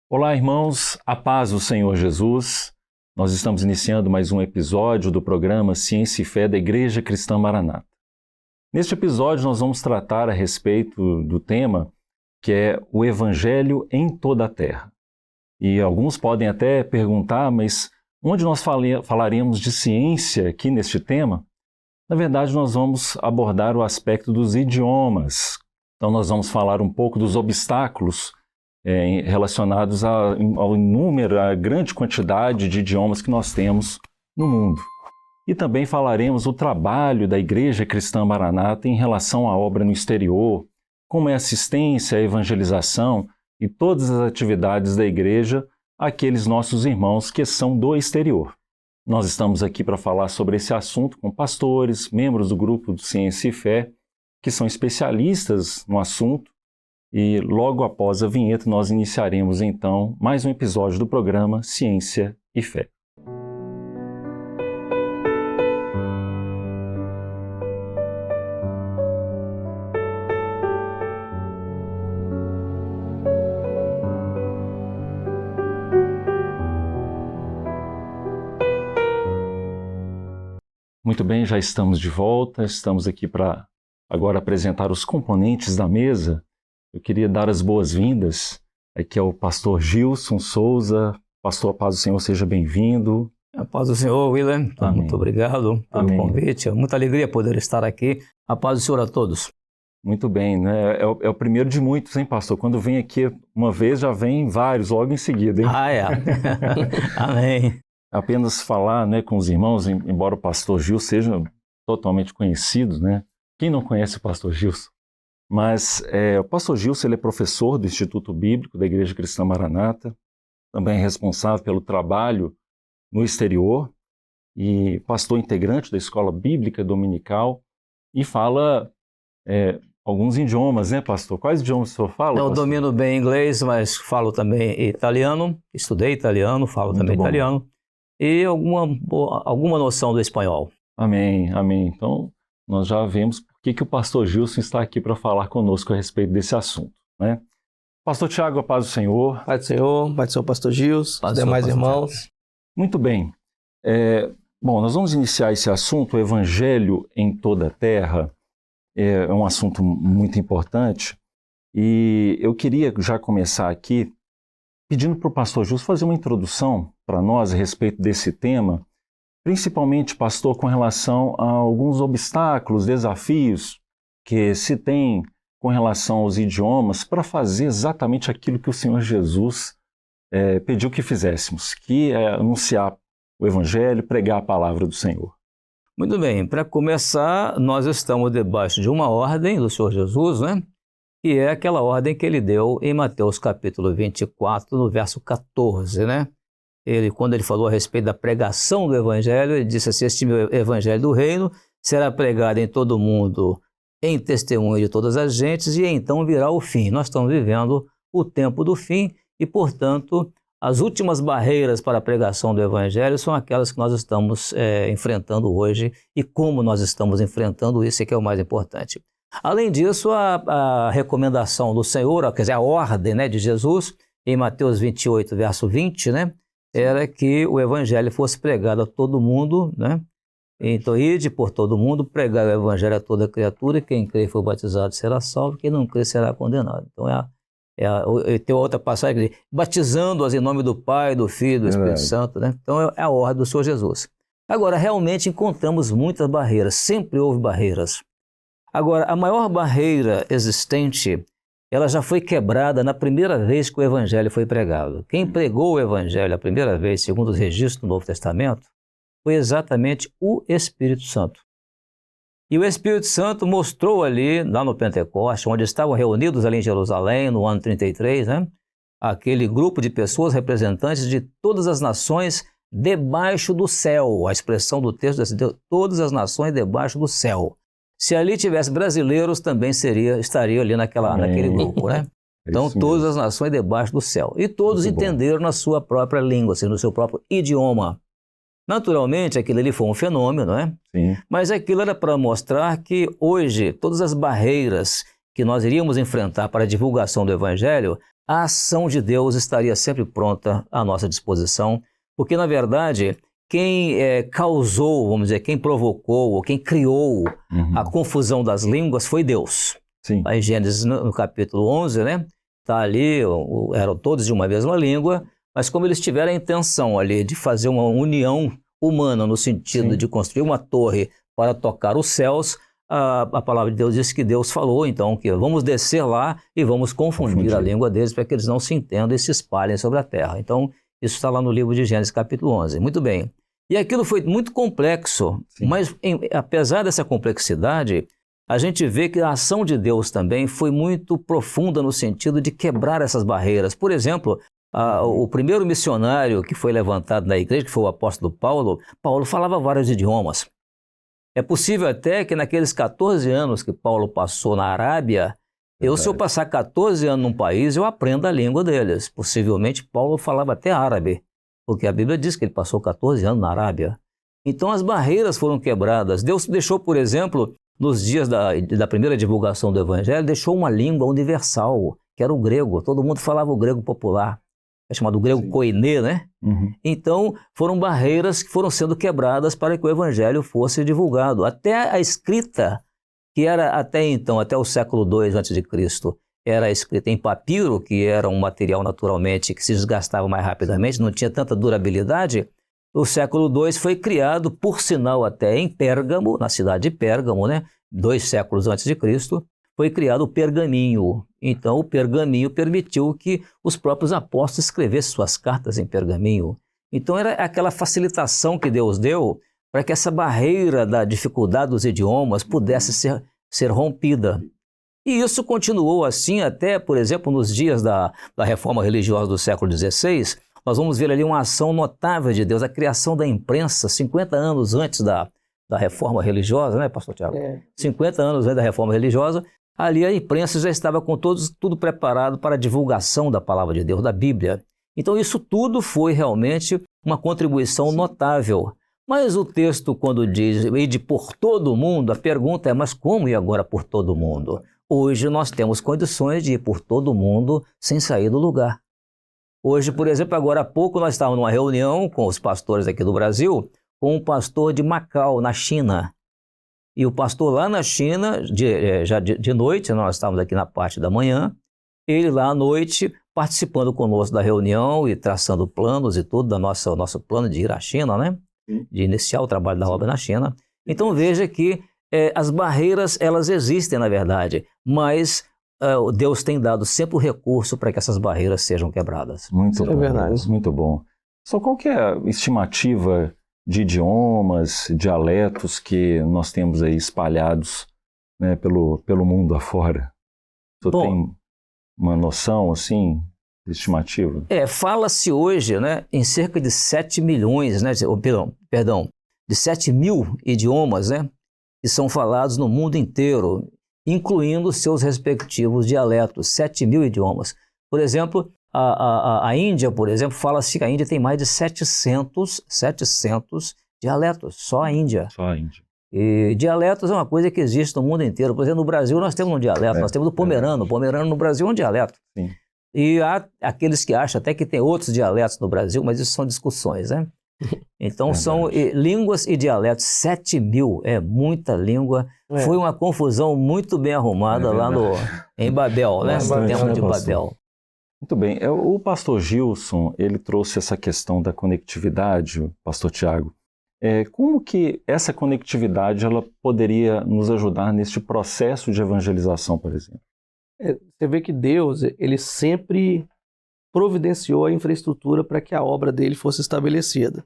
Olá, irmãos, a paz do Senhor Jesus. Nós estamos iniciando mais um episódio do programa Ciência e Fé da Igreja Cristã Maranata. Neste episódio, nós vamos tratar a respeito do tema que é o Evangelho em toda a terra. E alguns podem até perguntar, mas onde nós falaremos de ciência aqui neste tema? Na verdade, nós vamos abordar o aspecto dos idiomas. Então, nós vamos falar um pouco dos obstáculos relacionados ao número, à grande quantidade de idiomas que nós temos no mundo. E também falaremos do trabalho da Igreja Cristã Maranata em relação à obra no exterior, como é a assistência, a evangelização e todas as atividades da Igreja àqueles nossos irmãos que são do exterior. Nós estamos aqui para falar sobre esse assunto com pastores, membros do grupo do Ciência e Fé, que são especialistas no assunto. E logo após a vinheta nós iniciaremos então mais um episódio do programa Ciência e Fé. Muito bem, já estamos de volta, estamos aqui para agora apresentar os componentes da mesa. Eu queria dar as boas-vindas aqui ao pastor Gilson Souza. Pastor, a paz do Senhor, seja bem-vindo. A paz do Senhor, William. Amém. Muito obrigado pelo convite. É muita alegria poder estar aqui. A paz do Senhor a todos. Muito bem, né? É o primeiro de muitos, hein, pastor? Quando vem aqui uma vez, já vem vários logo em seguida, hein? Ah, é. Amém. Apenas falar, né, com os irmãos, embora o pastor Gilson seja totalmente conhecido, né? Quem não conhece o pastor Gilson? Mas o pastor Gilson ele é professor do Instituto Bíblico da Igreja Cristã Maranata, também é responsável pelo trabalho no exterior e pastor integrante da Escola Bíblica Dominical e fala alguns idiomas, né, pastor? Quais idiomas o senhor fala? Eu pastor? domino bem inglês, mas falo também italiano, estudei italiano, falo Muito também bom. italiano e alguma noção do espanhol. Amém, amém. Então, nós já vemos por que o pastor Gilson está aqui para falar conosco a respeito desse assunto, né? Pastor Tiago, a paz do Senhor. Paz do Senhor, pastor Gilson, os demais irmãos. Muito bem. Bom, nós vamos iniciar esse assunto, o Evangelho em toda a terra. É um assunto muito importante e eu queria já começar aqui pedindo para o pastor Gilson fazer uma introdução para nós a respeito desse tema, principalmente, pastor, com relação a alguns obstáculos, desafios que se tem com relação aos idiomas para fazer exatamente aquilo que o Senhor Jesus pediu que fizéssemos, que é anunciar o Evangelho, pregar a palavra do Senhor. Muito bem, para começar, nós estamos debaixo de uma ordem do Senhor Jesus, né? Que é aquela ordem que ele deu em Mateus capítulo 24, no verso 14, né? Quando ele falou a respeito da pregação do Evangelho, ele disse assim: este meu Evangelho do Reino será pregado em todo o mundo, em testemunho de todas as gentes, e então virá o fim. Nós estamos vivendo o tempo do fim e, portanto, as últimas barreiras para a pregação do Evangelho são aquelas que nós estamos enfrentando hoje e como nós estamos enfrentando isso é que é o mais importante. Além disso, a recomendação do Senhor, quer dizer, a ordem, né, de Jesus, em Mateus 28, verso 20, né? Era que o Evangelho fosse pregado a todo mundo, né? Então, ide por todo mundo, pregar o Evangelho a toda criatura, quem crê e for batizado será salvo, quem não crê será condenado. Então, tem outra passagem que diz, batizando-as em nome do Pai, do Filho, do Espírito Santo, né? Então, é a ordem do Senhor Jesus. Agora, realmente encontramos muitas barreiras, sempre houve barreiras. Agora, a maior barreira existente, ela já foi quebrada na primeira vez que o Evangelho foi pregado. Quem pregou o Evangelho a primeira vez, segundo os registros do Novo Testamento, foi exatamente o Espírito Santo. E o Espírito Santo mostrou ali, lá no Pentecoste, onde estavam reunidos ali em Jerusalém, no ano 33, né? Aquele grupo de pessoas representantes de todas as nações debaixo do céu. A expressão do texto é assim, todas as nações debaixo do céu. Se ali tivesse brasileiros, também estaria ali naquele grupo, né? Então, todas as nações debaixo do céu. E todos entenderam na sua própria língua, assim, no seu próprio idioma. Naturalmente, aquilo ali foi um fenômeno, né? Sim. Mas aquilo era para mostrar que hoje, todas as barreiras que nós iríamos enfrentar para a divulgação do Evangelho, a ação de Deus estaria sempre pronta à nossa disposição, porque, na verdade, quem causou, vamos dizer, quem provocou, ou quem criou a confusão das línguas foi Deus. Sim. Lá em Gênesis, no capítulo 11, né? Está ali, eram todos de uma mesma língua, mas como eles tiveram a intenção ali de fazer uma união humana, no sentido Sim. de construir uma torre para tocar os céus, a palavra de Deus diz que Deus falou, então, que vamos descer lá e vamos confundir a língua deles para que eles não se entendam e se espalhem sobre a terra. Então, isso está lá no livro de Gênesis, capítulo 11. Muito bem. E aquilo foi muito complexo, Sim. mas apesar dessa complexidade, a gente vê que a ação de Deus também foi muito profunda no sentido de quebrar essas barreiras. Por exemplo, o primeiro missionário que foi levantado na igreja, que foi o apóstolo Paulo, Paulo falava vários idiomas. É possível até que naqueles 14 anos que Paulo passou na Arábia, se eu passar 14 anos num país, eu aprendo a língua deles. Possivelmente Paulo falava até árabe, porque a Bíblia diz que ele passou 14 anos na Arábia. Então as barreiras foram quebradas. Deus deixou, por exemplo, nos dias da primeira divulgação do Evangelho, deixou uma língua universal, que era o grego. Todo mundo falava o grego popular. É chamado grego koiné, né? Então, foram barreiras que foram sendo quebradas para que o Evangelho fosse divulgado. Até a escrita, que era até então, até o século II a.C., era escrita em papiro, que era um material naturalmente que se desgastava mais rapidamente, não tinha tanta durabilidade. O século II foi criado, por sinal até em Pérgamo, na cidade de Pérgamo, né? 2 séculos antes de Cristo, foi criado o pergaminho. Então, o pergaminho permitiu que os próprios apóstolos escrevessem suas cartas em pergaminho. Então, era aquela facilitação que Deus deu para que essa barreira da dificuldade dos idiomas pudesse ser rompida. E isso continuou assim até, por exemplo, nos dias da reforma religiosa do século XVI. Nós vamos ver ali uma ação notável de Deus, a criação da imprensa, 50 anos antes da reforma religiosa, né, pastor Tiago? 50 anos antes da reforma religiosa. Ali a imprensa já estava com tudo preparado para a divulgação da palavra de Deus, da Bíblia. Então isso tudo foi realmente uma contribuição notável. Mas o texto, quando diz ide por todo o mundo, a pergunta é, mas como ir agora por todo o mundo? Hoje nós temos condições de ir por todo o mundo sem sair do lugar. Hoje, por exemplo, agora há pouco nós estávamos numa reunião com os pastores aqui do Brasil, com um pastor de Macau, na China. E o pastor lá na China, já de noite, nós estávamos aqui na parte da manhã, ele lá à noite participando conosco da reunião e traçando planos e tudo, nosso plano de ir à China, né? De iniciar o trabalho da obra na China. Então veja que as barreiras, elas existem na verdade, mas Deus tem dado sempre o recurso para que essas barreiras sejam quebradas. Muito bom, verdade. Muito bom. Só qual que é a estimativa de idiomas, dialetos que nós temos aí espalhados, né, pelo mundo afora? Você tem uma noção, assim, de estimativa? Fala-se hoje, né, em cerca de 7 milhões, né, de 7 mil idiomas, né, que são falados no mundo inteiro, incluindo seus respectivos dialetos, 7 mil idiomas. Por exemplo, a Índia, por exemplo, fala-se que a Índia tem mais de 700 dialetos, só a Índia. Só a Índia. E dialetos é uma coisa que existe no mundo inteiro. Por exemplo, no Brasil nós temos um dialeto, nós temos o pomerano. O pomerano no Brasil é um dialeto. Sim. E há aqueles que acham até que tem outros dialetos no Brasil, mas isso são discussões, né? Então são línguas e dialetos, 7 mil, é muita língua. Foi uma confusão muito bem arrumada lá em Babel, né? No Templo de Babel. Muito bem. O pastor Gilson, ele trouxe essa questão da conectividade, pastor Tiago. Como que essa conectividade ela poderia nos ajudar neste processo de evangelização, por exemplo? Você vê que Deus, ele sempre providenciou a infraestrutura para que a obra dele fosse estabelecida.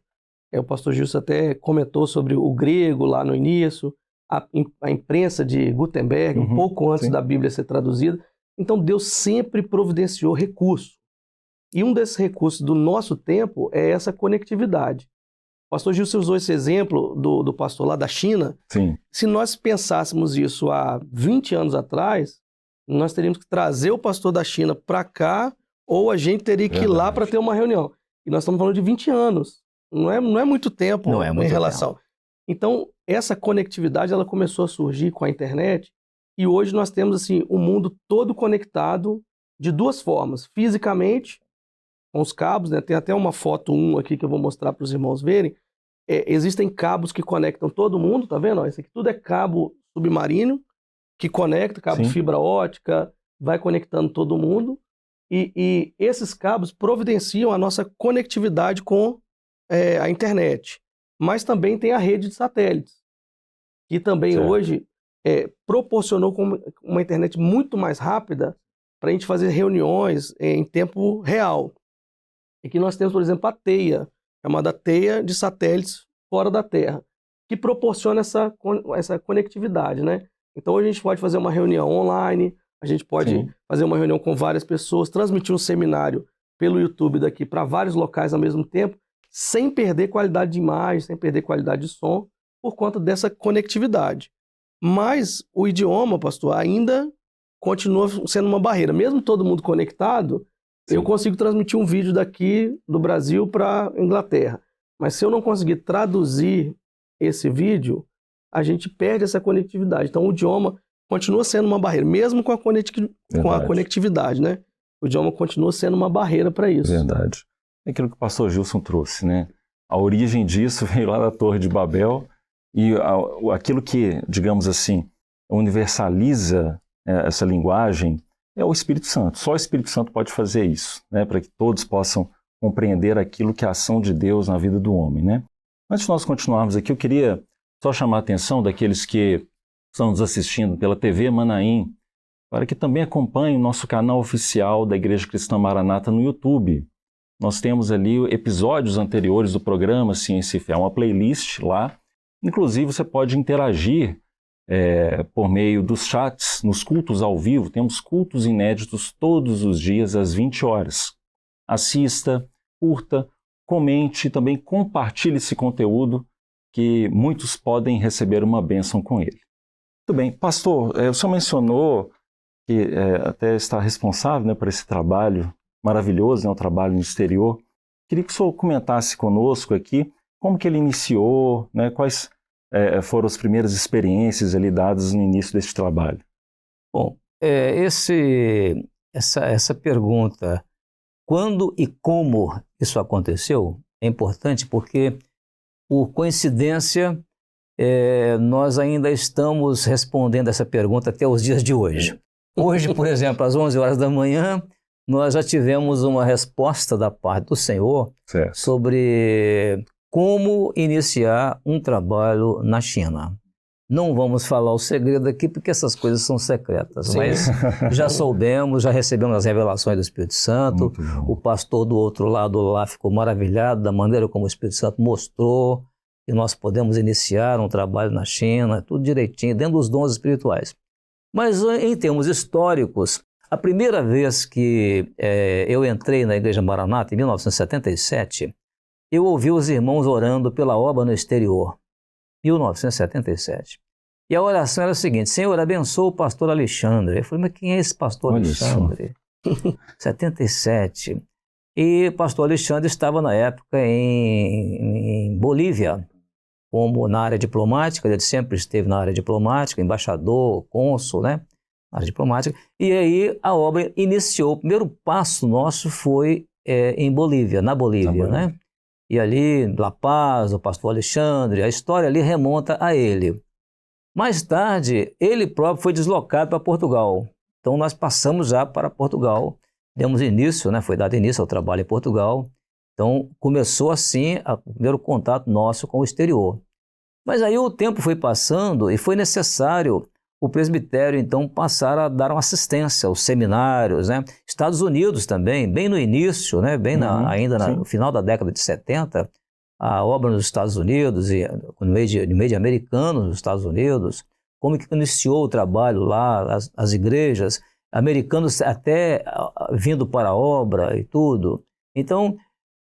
O pastor Gilson até comentou sobre o grego lá no início, a imprensa de Gutenberg, um pouco antes da Bíblia ser traduzida. Então Deus sempre providenciou recursos. E um desses recursos do nosso tempo é essa conectividade. O pastor Gilson usou esse exemplo do pastor lá da China. Sim. Se nós pensássemos isso há 20 anos atrás, nós teríamos que trazer o pastor da China para cá, ou a gente teria que ir lá para ter uma reunião. E nós estamos falando de 20 anos. Não é muito tempo em relação. Então, essa conectividade ela começou a surgir com a internet, e hoje nós temos assim, o mundo todo conectado de duas formas. Fisicamente, com os cabos, né? Tem até uma foto 1 aqui que eu vou mostrar para os irmãos verem. Existem cabos que conectam todo mundo, tá vendo? Isso aqui tudo é cabo submarino que conecta, cabo de fibra ótica, vai conectando todo mundo. E esses cabos providenciam a nossa conectividade com a internet. Mas também tem a rede de satélites, que também hoje proporcionou uma internet muito mais rápida para a gente fazer reuniões em tempo real. E que nós temos, por exemplo, a teia, chamada teia de satélites fora da Terra, que proporciona essa conectividade, né? Então, hoje a gente pode fazer uma reunião online, a gente pode fazer uma reunião com várias pessoas, transmitir um seminário pelo YouTube daqui para vários locais ao mesmo tempo, sem perder qualidade de imagem, sem perder qualidade de som, por conta dessa conectividade. Mas o idioma, pastor, ainda continua sendo uma barreira. Mesmo todo mundo conectado, eu consigo transmitir um vídeo daqui do Brasil para a Inglaterra. Mas se eu não conseguir traduzir esse vídeo, a gente perde essa conectividade. Então o idioma continua sendo uma barreira, mesmo com a conectividade, né? O idioma continua sendo uma barreira para isso. Verdade. É aquilo que o pastor Gilson trouxe, né? A origem disso veio lá da Torre de Babel e aquilo que, digamos assim, universaliza essa linguagem é o Espírito Santo. Só o Espírito Santo pode fazer isso, né? Para que todos possam compreender aquilo que é a ação de Deus na vida do homem, né? Antes de nós continuarmos aqui, eu queria só chamar a atenção daqueles que estão nos assistindo pela TV Manaim, para que também acompanhem o nosso canal oficial da Igreja Cristã Maranata no YouTube. Nós temos ali episódios anteriores do programa Ciência e Fé, uma playlist lá. Inclusive, você pode interagir por meio dos chats, nos cultos ao vivo. Temos cultos inéditos todos os dias às 20 horas. Assista, curta, comente e também compartilhe esse conteúdo que muitos podem receber uma bênção com ele. Muito bem. Pastor, o senhor mencionou que até está responsável, né, por esse trabalho maravilhoso, né, o trabalho no exterior. Queria que o senhor comentasse conosco aqui como que ele iniciou, né, quais foram as primeiras experiências ali dadas no início desse trabalho. Bom, essa pergunta, quando e como isso aconteceu, é importante porque, por coincidência, nós ainda estamos respondendo essa pergunta até os dias de hoje. Hoje, por exemplo, às 11 horas da manhã, nós já tivemos uma resposta da parte do Senhor sobre como iniciar um trabalho na China. Não vamos falar o segredo aqui, porque essas coisas são secretas, mas já soubemos, já recebemos as revelações do Espírito Santo. O pastor do outro lado lá ficou maravilhado da maneira como o Espírito Santo mostrou que nós podemos iniciar um trabalho na China, tudo direitinho, dentro dos dons espirituais. Mas em termos históricos, a primeira vez que eu entrei na Igreja Maranata, em 1977, eu ouvi os irmãos orando pela obra no exterior. 1977. E a oração era a seguinte: Senhor, abençoa o pastor Alexandre. Eu falei, mas quem é esse pastor Alexandre? 77. E o pastor Alexandre estava na época em Bolívia, como na área diplomática. Ele sempre esteve na área diplomática, embaixador, cônsul, né? Na área diplomática. E aí a obra iniciou. O primeiro passo nosso foi em Bolívia, na Bolívia, né? E ali, La Paz, o pastor Alexandre, a história ali remonta a ele. Mais tarde, ele próprio foi deslocado para Portugal. Então, nós passamos já para Portugal, demos início, né, foi dado início ao trabalho em Portugal. Então, começou assim o primeiro contato nosso com o exterior. Mas aí o tempo foi passando e foi necessário o presbitério, então, passar a dar uma assistência aos seminários, né? Estados Unidos também, bem no início, né? No final da década de 70, a obra nos Estados Unidos, e no meio de americanos nos Estados Unidos, como que iniciou o trabalho lá, as igrejas, americanos até vindo para a obra e tudo. Então,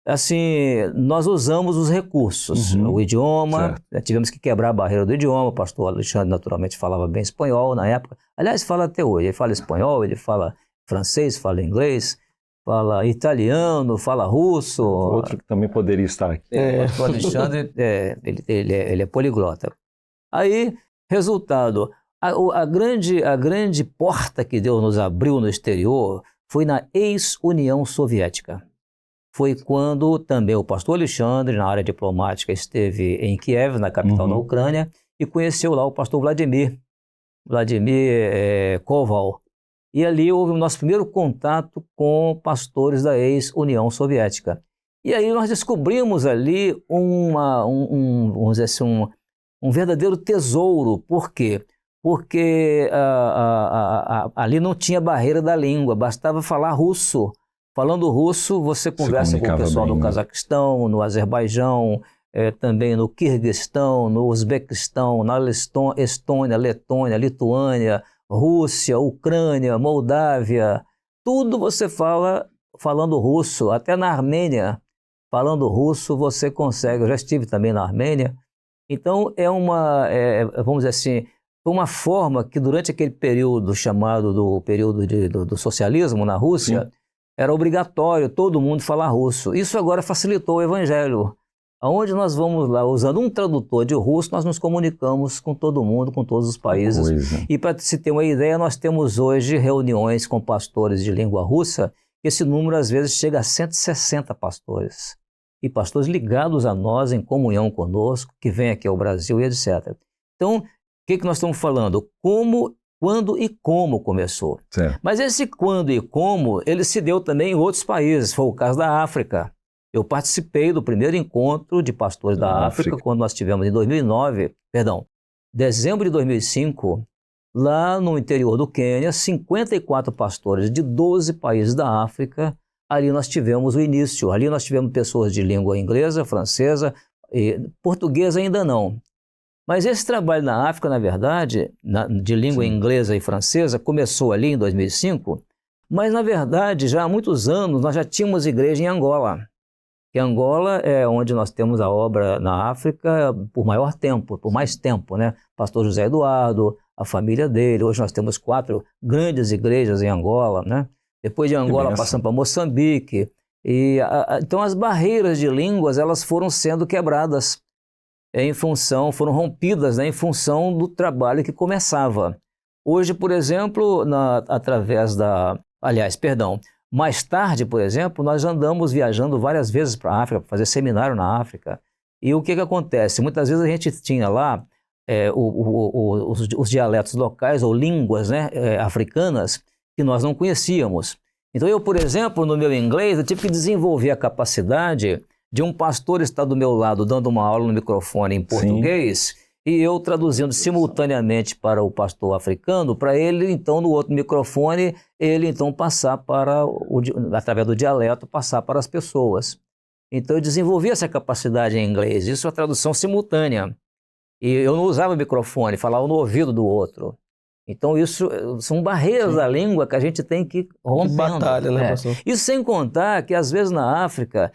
assim, nós usamos os recursos, o idioma, tivemos que quebrar a barreira do idioma. O pastor Alexandre naturalmente falava bem espanhol na época, aliás, fala até hoje. Ele fala espanhol, ele fala francês, fala inglês, fala italiano, fala russo. Outro que também poderia estar aqui. O pastor Alexandre, ele é poliglota. Aí, resultado, a grande porta que Deus nos abriu no exterior foi na ex-União Soviética. Foi quando também o pastor Alexandre, na área diplomática, esteve em Kiev, na capital da Ucrânia, e conheceu lá o pastor Vladimir Koval. E ali houve o nosso primeiro contato com pastores da ex-União Soviética. E aí nós descobrimos ali vamos dizer assim, um verdadeiro tesouro. Por quê? Porque ali não tinha barreira da língua, bastava falar russo. Falando russo, você conversa com o pessoal do Cazaquistão, no Azerbaijão, também no Quirguistão, no Uzbequistão, na Estônia, Letônia, Lituânia, Rússia, Ucrânia, Moldávia. Tudo você fala falando russo, até na Armênia. Falando russo você consegue. Eu já estive também na Armênia. Então vamos dizer assim, foi uma forma que durante aquele período chamado do período do socialismo na Rússia, sim, era obrigatório todo mundo falar russo. Isso agora facilitou o evangelho. Aonde nós vamos lá, usando um tradutor de russo, nós nos comunicamos com todo mundo, com todos os países. E para se ter uma ideia, nós temos hoje reuniões com pastores de língua russa, que esse número às vezes chega a 160 pastores. E pastores ligados a nós, em comunhão conosco, que vêm aqui ao Brasil e etc. Então, o que nós estamos falando? Como, quando e como começou. Certo. Mas esse quando e como, ele se deu também em outros países. Foi o caso da África. Eu participei do primeiro encontro de pastores da África, quando nós tivemos em dezembro de 2005, lá no interior do Quênia, 54 pastores de 12 países da África. Ali nós tivemos o início. Ali nós tivemos pessoas de língua inglesa, francesa, e portuguesa ainda não. Mas esse trabalho na África, na verdade, de língua sim, inglesa e francesa, começou ali em 2005, mas na verdade já há muitos anos nós já tínhamos igreja em Angola. Que Angola é onde nós temos a obra na África por mais tempo, né? Pastor José Eduardo, a família dele. Hoje nós temos 4 grandes igrejas em Angola, né? Depois de Angola passamos para Moçambique. Então as barreiras de línguas elas foram sendo quebradas foram rompidas, né, em função do trabalho que começava. Hoje, por exemplo, mais tarde, por exemplo, nós andamos viajando várias vezes para a África, para fazer seminário na África. E o que acontece? Muitas vezes a gente tinha lá os dialetos locais ou línguas, né, africanas que nós não conhecíamos. Então eu, por exemplo, no meu inglês, eu tive que desenvolver a capacidade de um pastor estar do meu lado dando uma aula no microfone em português, sim, e eu traduzindo simultaneamente para o pastor africano, para ele, então, no outro microfone, ele, então, passar através do dialeto, passar para as pessoas. Então, eu desenvolvi essa capacidade em inglês, isso é a tradução simultânea. E eu não usava microfone, falava no ouvido do outro. Então, isso são barreiras sim, da língua que a gente tem que romper. Batalha, né, pastor? Isso sem contar que, às vezes, na África,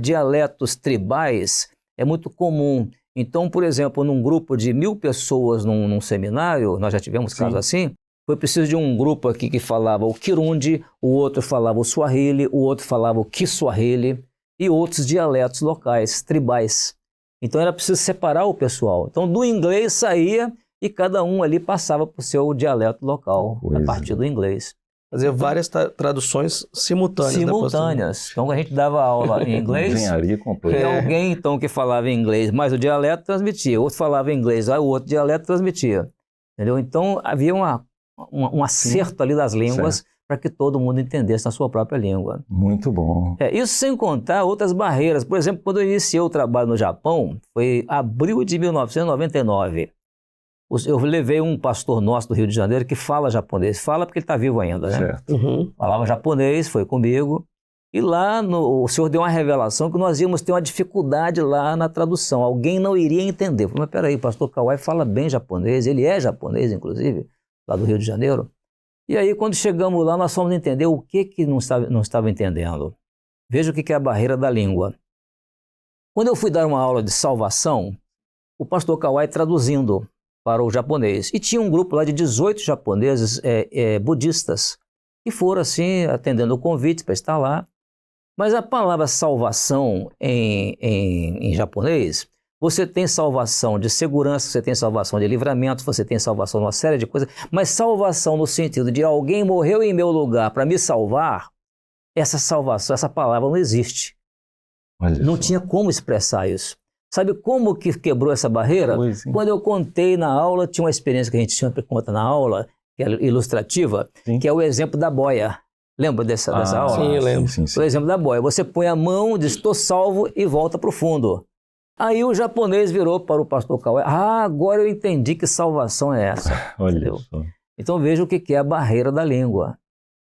dialetos tribais é muito comum. Então, por exemplo, num grupo de 1000 pessoas num seminário, nós já tivemos casos assim, foi preciso de um grupo aqui que falava o Kirundi, o outro falava o Swahili, o outro falava o Kiswahili e outros dialetos locais, tribais. Então era preciso separar o pessoal. Então do inglês saía e cada um ali passava para o seu dialeto local, a partir do inglês. Fazer várias traduções simultâneas. Simultâneas. Então a gente dava aula em inglês. Engenharia completa. E alguém então que falava inglês, mas o dialeto transmitia. Outro falava inglês, aí o outro dialeto transmitia. Entendeu? Então havia um acerto ali das línguas para que todo mundo entendesse na sua própria língua. Muito bom. Isso sem contar outras barreiras. Por exemplo, quando eu iniciei o trabalho no Japão, foi abril de 1999. Eu levei um pastor nosso do Rio de Janeiro que fala japonês. Fala porque ele está vivo ainda, né? Certo. Uhum. Falava japonês, foi comigo. E lá o senhor deu uma revelação que nós íamos ter uma dificuldade lá na tradução. Alguém não iria entender. Eu falei, mas peraí, o pastor Kawai fala bem japonês. Ele é japonês, inclusive, lá do Rio de Janeiro. E aí, quando chegamos lá, nós fomos entender o que não estava entendendo. Veja o que é a barreira da língua. Quando eu fui dar uma aula de salvação, o pastor Kawai traduzindo para o japonês. E tinha um grupo lá de 18 japoneses budistas que foram assim, atendendo o convite para estar lá. Mas a palavra salvação em japonês Você tem salvação de segurança, você tem salvação de livramento, você tem salvação de uma série de coisas, mas salvação no sentido de alguém morreu em meu lugar para me salvar, essa salvação, essa palavra não existe. Olha Não só. tinha como expressar isso. Sabe como que quebrou essa barreira? Pois, sim. Quando eu contei na aula, tinha uma experiência que a gente sempre conta na aula, que é ilustrativa, Sim. que é o exemplo da boia. Lembra dessa aula? Sim, eu lembro. O exemplo da boia. Você põe a mão, diz, estou salvo e volta para o fundo. Aí o japonês virou para o pastor Cauê. Ah, agora eu entendi que salvação é essa. Olha Entendeu? só. Então veja o que é a barreira da língua.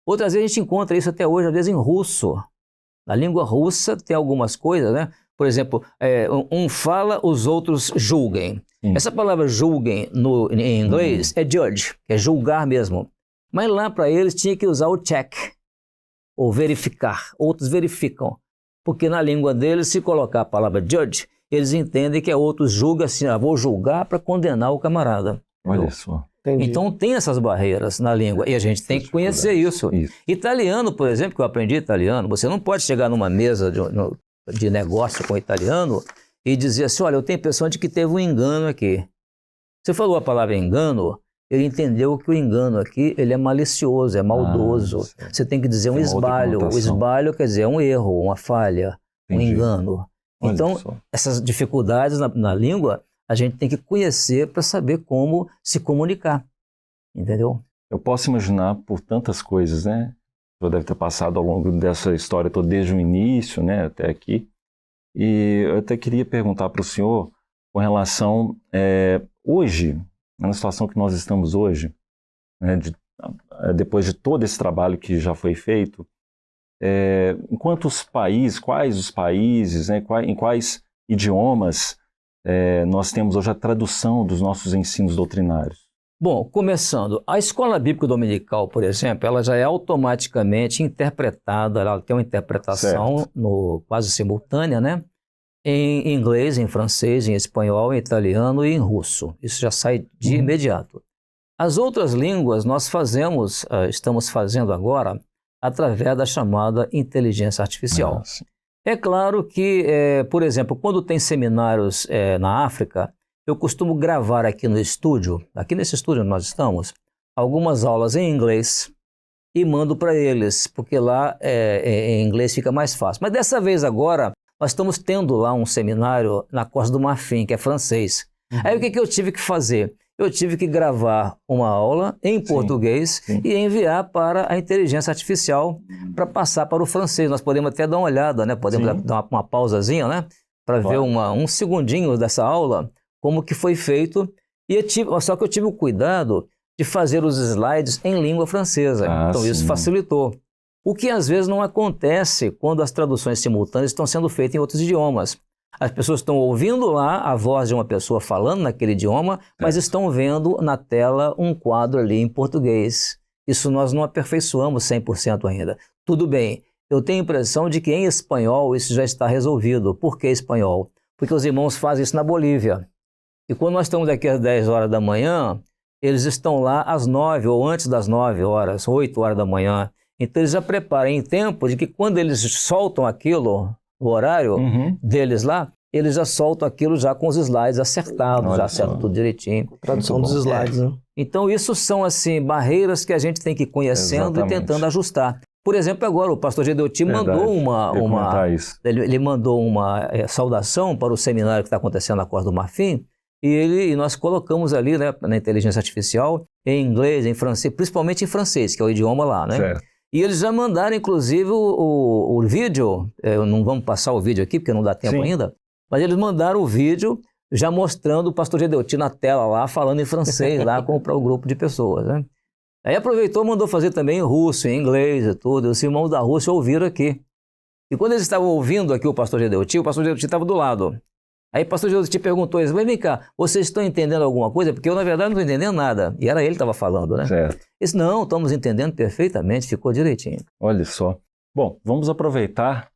Outras vezes a gente encontra isso até hoje, às vezes em russo. Na língua russa tem algumas coisas, né? Por exemplo, um fala, os outros julguem. Sim. Essa palavra julguem em inglês é judge, que é julgar mesmo. Mas lá para eles tinha que usar o check, ou verificar. Outros verificam. Porque na língua deles, se colocar a palavra judge, eles entendem que outros julgam assim, vou julgar para condenar o camarada. Olha só. Entendi. Então tem essas barreiras na língua e a gente tem que conhecer isso. Italiano, por exemplo, que eu aprendi italiano, você não pode chegar numa mesa de negócio com italiano e dizer assim, olha, eu tenho a impressão de que teve um engano aqui. Você falou a palavra engano, ele entendeu que o engano aqui ele é malicioso, é maldoso. Você tem que dizer um esbalho. O esbalho quer dizer um erro, uma falha, um engano. Então, essas dificuldades na língua, a gente tem que conhecer para saber como se comunicar, entendeu? Eu posso imaginar por tantas coisas, né? O senhor deve ter passado ao longo dessa história toda, desde o início, né, até aqui. E eu até queria perguntar para o senhor com relação, hoje, na situação que nós estamos hoje, né, depois de todo esse trabalho que já foi feito, em quantos países, quais os países, né, em quais idiomas nós temos hoje a tradução dos nossos ensinos doutrinários? Bom, começando, a escola bíblica dominical, por exemplo, ela já é automaticamente interpretada, ela tem uma interpretação quase simultânea, né? Em inglês, em francês, em espanhol, em italiano e em russo. Isso já sai de imediato. As outras línguas nós estamos fazendo agora através da chamada inteligência artificial. É claro que, por exemplo, quando tem seminários na África, eu costumo gravar aqui no estúdio, aqui nesse estúdio onde nós estamos, algumas aulas em inglês e mando para eles, porque lá em inglês fica mais fácil. Mas dessa vez agora, nós estamos tendo lá um seminário na Costa do Marfim, que é francês. Aí o que eu tive que fazer? Eu tive que gravar uma aula em português e enviar para a inteligência artificial para passar para o francês. Nós podemos até dar uma olhada, né? Podemos dar uma pausazinha, né? Para ver um segundinho dessa aula, como que foi feito. Só que eu tive o cuidado de fazer os slides em língua francesa. Então isso facilitou. O que às vezes não acontece quando as traduções simultâneas estão sendo feitas em outros idiomas. As pessoas estão ouvindo lá a voz de uma pessoa falando naquele idioma, mas estão vendo na tela um quadro ali em português. Isso nós não aperfeiçoamos 100% ainda. Tudo bem, eu tenho a impressão de que em espanhol isso já está resolvido. Por que espanhol? Porque os irmãos fazem isso na Bolívia. E quando nós estamos aqui às 10 horas da manhã, eles estão lá às 9 ou antes das 9 horas, 8 horas da manhã. Então eles já preparam em tempo de que quando eles soltam aquilo, o horário deles lá, eles já soltam aquilo já com os slides acertados, já acertam tudo direitinho. Tradução dos slides, né? Então isso são assim barreiras que a gente tem que ir conhecendo e tentando ajustar. Por exemplo, agora o pastor Gedeuti mandou ele mandou uma saudação para o seminário que está acontecendo na Costa do Marfim, e nós colocamos ali, né, na inteligência artificial, em inglês, em francês, principalmente em francês, que é o idioma lá, né? Certo. E eles já mandaram, inclusive, o vídeo, não vamos passar o vídeo aqui, porque não dá tempo ainda, mas eles mandaram o vídeo já mostrando o pastor Gedeuti na tela lá, falando em francês lá para o grupo de pessoas, né? Aí aproveitou e mandou fazer também em russo, em inglês e tudo. Os irmãos da Rússia ouviram aqui. E quando eles estavam ouvindo aqui o pastor Gedeuti estava do lado. Aí o pastor Gedeuti perguntou isso, mas vem cá, vocês estão entendendo alguma coisa? Porque eu, na verdade, não estou entendendo nada. E era ele que estava falando, né? Certo. Ele disse, não, estamos entendendo perfeitamente, ficou direitinho. Olha só. Bom, vamos aproveitar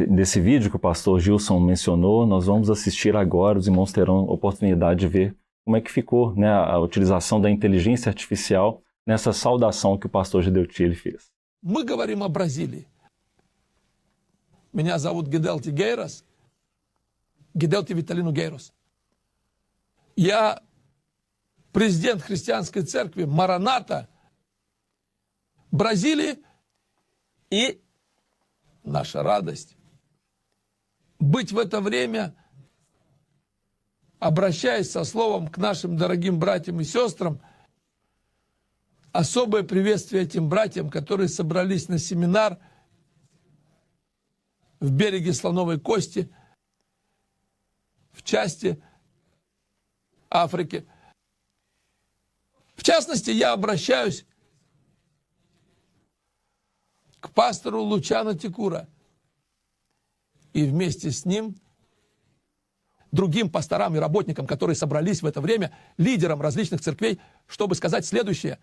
desse vídeo que o pastor Gilson mencionou, nós vamos assistir agora, os irmãos terão oportunidade de ver como é que ficou, né, a utilização da inteligência artificial nessa saudação que o pastor Gedeuti ele fez. Мы говорим о Бразилии. Меня зовут Гидель Тигейрас. Гидеоти Виталий Гейрос. Я президент христианской церкви Мараната Бразилии, и наша радость быть в это время, обращаясь со словом к нашим дорогим братьям и сестрам, особое приветствие этим братьям, которые собрались на семинар в береге Слоновой Кости, в части Африки. В частности, я обращаюсь к пастору Лучано Текура и вместе с ним другим пасторам и работникам, которые собрались в это время, лидерам различных церквей, чтобы сказать следующее.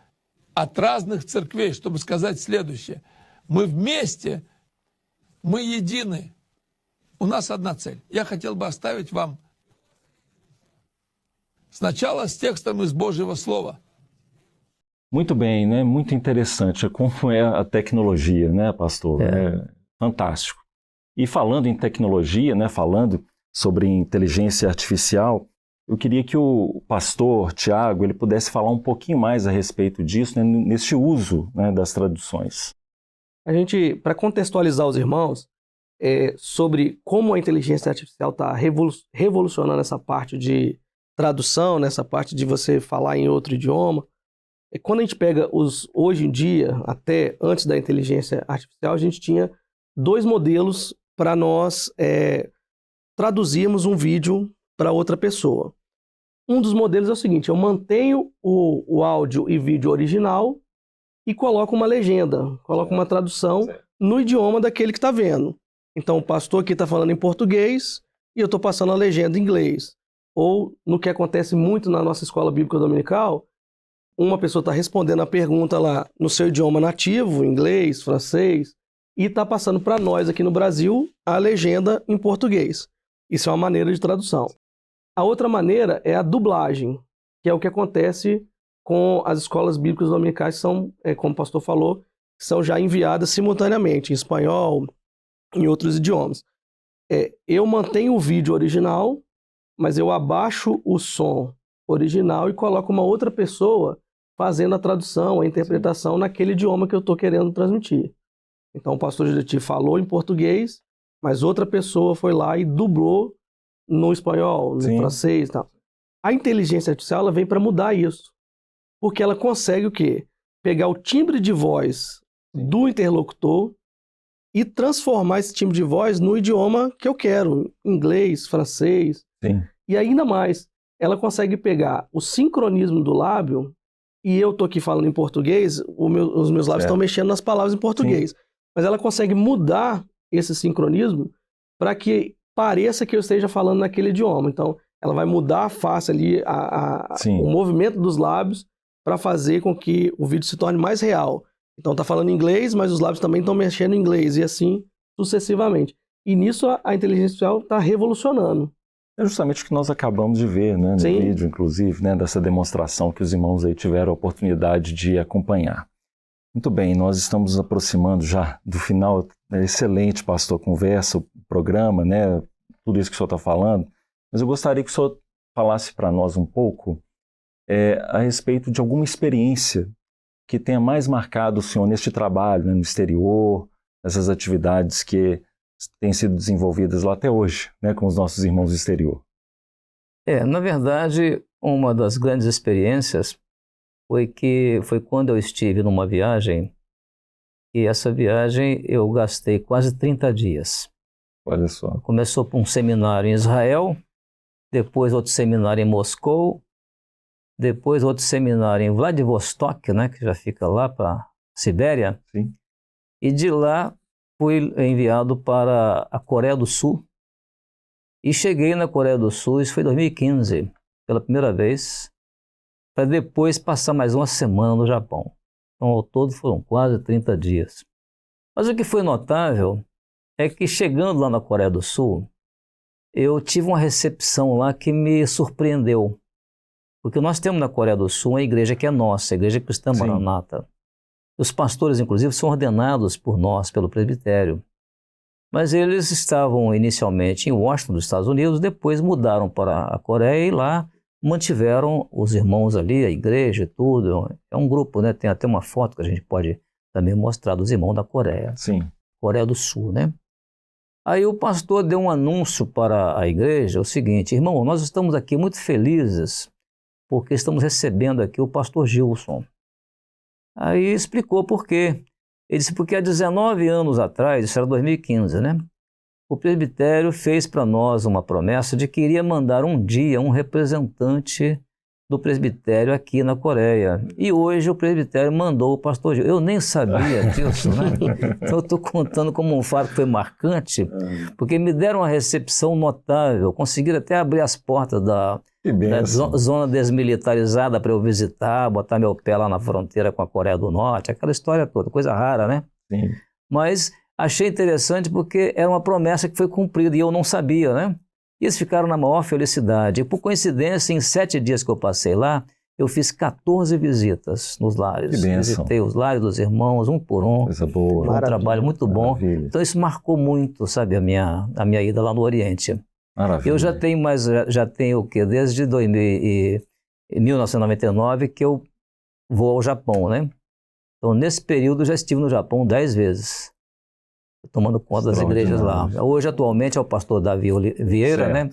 От разных церквей, чтобы сказать следующее. Мы вместе, мы едины. У нас одна цель. Я хотел бы oставить вам сначала с текстом из Божьего Слова. Muito bem, né? Muito interessante como é a tecnologia, né, pastor? É fantástico. E falando em tecnologia, né, falando sobre inteligência artificial, eu queria que o pastor Tiago ele pudesse falar um pouquinho mais a respeito disso, né, nesse uso, né, das traduções. A gente, para contextualizar os irmãos, sobre como a inteligência artificial está revolucionando essa parte de tradução, nessa parte de você falar em outro idioma. Quando a gente pega hoje em dia, até antes da inteligência artificial, a gente tinha dois modelos para nós traduzirmos um vídeo para outra pessoa. Um dos modelos é o seguinte: eu mantenho o áudio e vídeo original e coloco uma legenda, coloco uma tradução no idioma daquele que está vendo. Então o pastor aqui está falando em português e eu estou passando a legenda em inglês. Ou, no que acontece muito na nossa escola bíblica dominical, uma pessoa está respondendo a pergunta lá no seu idioma nativo, inglês, francês, e está passando para nós aqui no Brasil a legenda em português. Isso é uma maneira de tradução. A outra maneira é a dublagem, que é o que acontece com as escolas bíblicas dominicais, que são, como o pastor falou, que são já enviadas simultaneamente, em espanhol, em outros idiomas. Eu mantenho o vídeo original, mas eu abaixo o som original e coloco uma outra pessoa fazendo a tradução, a interpretação naquele idioma que eu estou querendo transmitir. Então o pastor Juditi falou em português, mas outra pessoa foi lá e dublou no espanhol, no francês e tal. A inteligência artificial ela vem para mudar isso, porque ela consegue o quê? Pegar o timbre de voz do interlocutor e transformar esse timbre de voz no idioma que eu quero, inglês, francês. Sim. E ainda mais, ela consegue pegar o sincronismo do lábio, e eu tô aqui falando em português, os meus lábios estão mexendo nas palavras em português, mas ela consegue mudar esse sincronismo para que pareça que eu esteja falando naquele idioma. Então, ela vai mudar a face ali, o movimento dos lábios, para fazer com que o vídeo se torne mais real. Então, tá falando inglês, mas os lábios também estão mexendo em inglês, e assim sucessivamente. E nisso a inteligência artificial está revolucionando. É justamente o que nós acabamos de ver, né, no vídeo, inclusive, né, dessa demonstração que os irmãos aí tiveram a oportunidade de acompanhar. Muito bem, nós estamos nos aproximando já do final. Excelente, pastor, conversa, o programa, né, tudo isso que o senhor está falando. Mas eu gostaria que o senhor falasse para nós um pouco a respeito de alguma experiência que tenha mais marcado o senhor neste trabalho, né, no exterior, nessas atividades que têm sido desenvolvidas lá até hoje, né, com os nossos irmãos do exterior. Na verdade, uma das grandes experiências foi quando eu estive numa viagem, e essa viagem eu gastei quase 30 dias. Olha só. Começou por um seminário em Israel, depois outro seminário em Moscou, depois outro seminário em Vladivostok, né, que já fica lá para Sibéria. Sim. E de lá fui enviado para a Coreia do Sul. E cheguei na Coreia do Sul, isso foi em 2015, pela primeira vez, para depois passar mais uma semana no Japão. Então, ao todo foram quase 30 dias. Mas o que foi notável é que, chegando lá na Coreia do Sul, eu tive uma recepção lá que me surpreendeu. Porque nós temos na Coreia do Sul uma igreja que é nossa, a Igreja Cristã Maranata. Os pastores, inclusive, são ordenados por nós, pelo presbitério. Mas eles estavam inicialmente em Washington, nos Estados Unidos, depois mudaram para a Coreia e lá mantiveram os irmãos ali, a igreja e tudo. É um grupo, né? Tem até uma foto que a gente pode também mostrar dos irmãos da Coreia. Sim. Coreia do Sul, né? Aí o pastor deu um anúncio para a igreja, o seguinte: irmão, nós estamos aqui muito felizes porque estamos recebendo aqui o pastor Gilson. Aí explicou por quê. Ele disse porque há 19 anos atrás, isso era 2015, né? O presbitério fez para nós uma promessa de que iria mandar um dia um representante do presbitério aqui na Coreia. E hoje o presbitério mandou o pastor Gil. Eu nem sabia disso, né? Então eu estou contando como um fato que foi marcante, porque me deram uma recepção notável, conseguiram até abrir as portas da zona desmilitarizada para eu visitar, botar meu pé lá na fronteira com a Coreia do Norte, aquela história toda, coisa rara, né? Sim. Mas achei interessante porque era uma promessa que foi cumprida e eu não sabia, né? E eles ficaram na maior felicidade. E por coincidência, em 7 dias que eu passei lá, eu fiz 14 visitas nos lares. Que bênção. Visitei os lares dos irmãos, um por um. Coisa boa. Foi um trabalho muito bom. Maravilha. Então isso marcou muito, sabe, a minha ida lá no Oriente. Maravilha. Eu já tenho o quê? Desde 1999 que eu vou ao Japão, né? Então nesse período eu já estive no Japão 10 vezes. Tomando conta das igrejas lá. Hoje, atualmente, é o pastor Davi Vieira, né?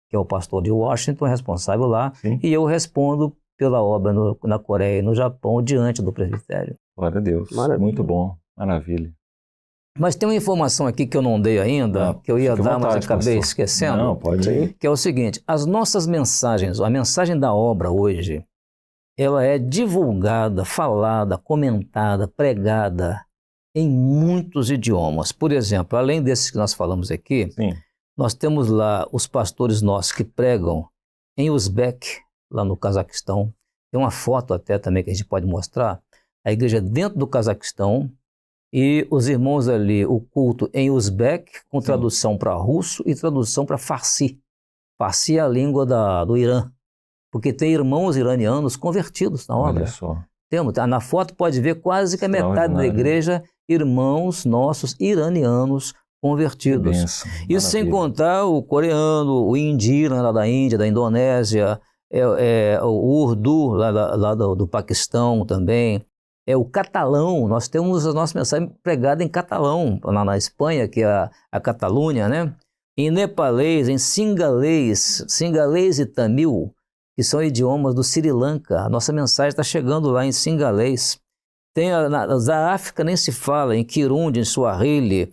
Que é o pastor de Washington, responsável lá. Sim. E eu respondo pela obra na Coreia e no Japão, diante do presbitério. Glória a Deus. Maravilha. Muito bom. Maravilha. Mas tem uma informação aqui que eu não dei ainda, que eu ia dar, mas acabei esquecendo. Não, pode ir. Que é o seguinte: as nossas mensagens, a mensagem da obra hoje, ela é divulgada, falada, comentada, pregada em muitos idiomas. Por exemplo, além desses que nós falamos aqui, Sim. nós temos lá os pastores nossos que pregam em Uzbek, lá no Cazaquistão. Tem uma foto até também que a gente pode mostrar. A igreja dentro do Cazaquistão e os irmãos ali, o culto em Uzbek, com tradução para russo e tradução para Farsi. Farsi é a língua do Irã, porque tem irmãos iranianos convertidos na obra. Olha só. Temos, na foto pode ver quase que a metade da igreja, irmãos nossos iranianos convertidos. Bênção, isso sem contar o coreano, o indígena lá da Índia, da Indonésia, o urdu lá do Paquistão também, o catalão. Nós temos a nossa mensagem pregada em catalão, lá na Espanha, que é a Catalunha, né? Em nepalês, em singalês e tamil, que são idiomas do Sri Lanka. A nossa mensagem está chegando lá em singalês. Tem da África nem se fala, em Kirundi, em Swahili,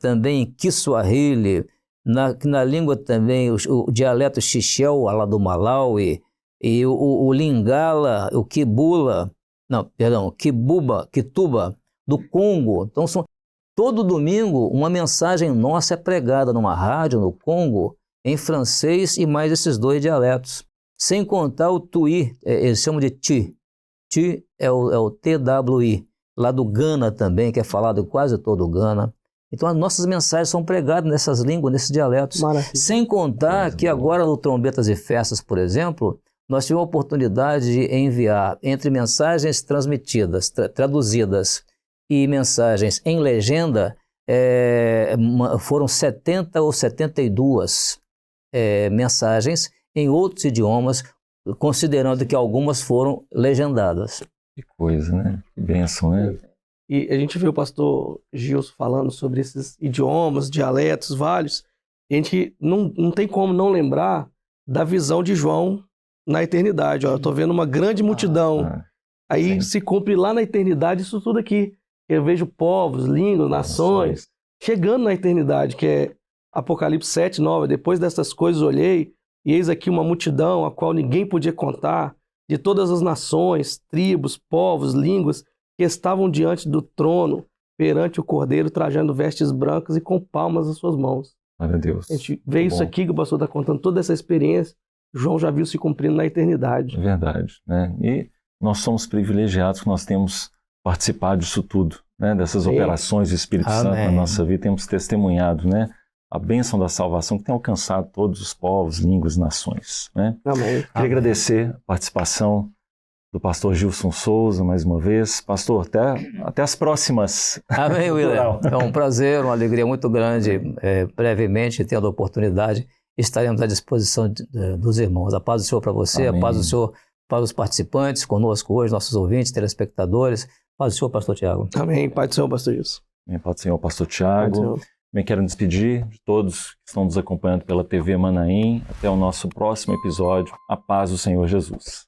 também em Kiswahili, na língua também o dialeto Xichel, lá do Malawi, e o Lingala, o Kituba, do Congo. Então, todo domingo, uma mensagem nossa é pregada numa rádio no Congo, em francês e mais esses 2 dialetos. Sem contar o Twi, eles chamam de Ti. Ti é o TWI, lá do Gana também, que é falado em quase todo o Gana. Então as nossas mensagens são pregadas nessas línguas, nesses dialetos. Maravilha. Sem contar que agora no Trombetas e Festas, por exemplo, nós tivemos a oportunidade de enviar entre mensagens transmitidas, traduzidas e mensagens em legenda, foram 70 ou 72 mensagens em outros idiomas, considerando que algumas foram legendadas. Que coisa, né? Que bênção, né? E a gente viu o pastor Gilson falando sobre esses idiomas, dialetos, vários. E a gente não tem como não lembrar da visão de João na eternidade. Ó, eu estou vendo uma grande multidão. Aí se cumpre lá na eternidade isso tudo aqui. Eu vejo povos, línguas, nações, chegando na eternidade, que é Apocalipse 7, 9. Depois dessas coisas olhei, e eis aqui uma multidão a qual ninguém podia contar, de todas as nações, tribos, povos, línguas, que estavam diante do trono, perante o Cordeiro, trajando vestes brancas e com palmas nas suas mãos. Glória a Deus. A gente vê isso aqui que o pastor está contando, toda essa experiência, João já viu se cumprindo na eternidade. É verdade, né? E nós somos privilegiados que nós temos participado disso tudo, né? Dessas operações do Espírito Santo na nossa vida, temos testemunhado, né? A bênção da salvação que tem alcançado todos os povos, línguas e nações, né? Amém. Queria agradecer a participação do pastor Gilson Souza, mais uma vez. Pastor, até as próximas. Amém, William. É um prazer, uma alegria muito grande. Brevemente, tendo a oportunidade, estaremos à disposição dos irmãos. A paz do Senhor para você, Amém. A paz do Senhor para os participantes conosco hoje, nossos ouvintes, telespectadores. Paz do Senhor, pastor Tiago. Amém. Pai do Senhor, pastor Gilson. Amém, Pai do Senhor, pastor Pai do Tiago. Senhor. Também quero me despedir de todos que estão nos acompanhando pela TV Manaim. Até o nosso próximo episódio. A paz do Senhor Jesus.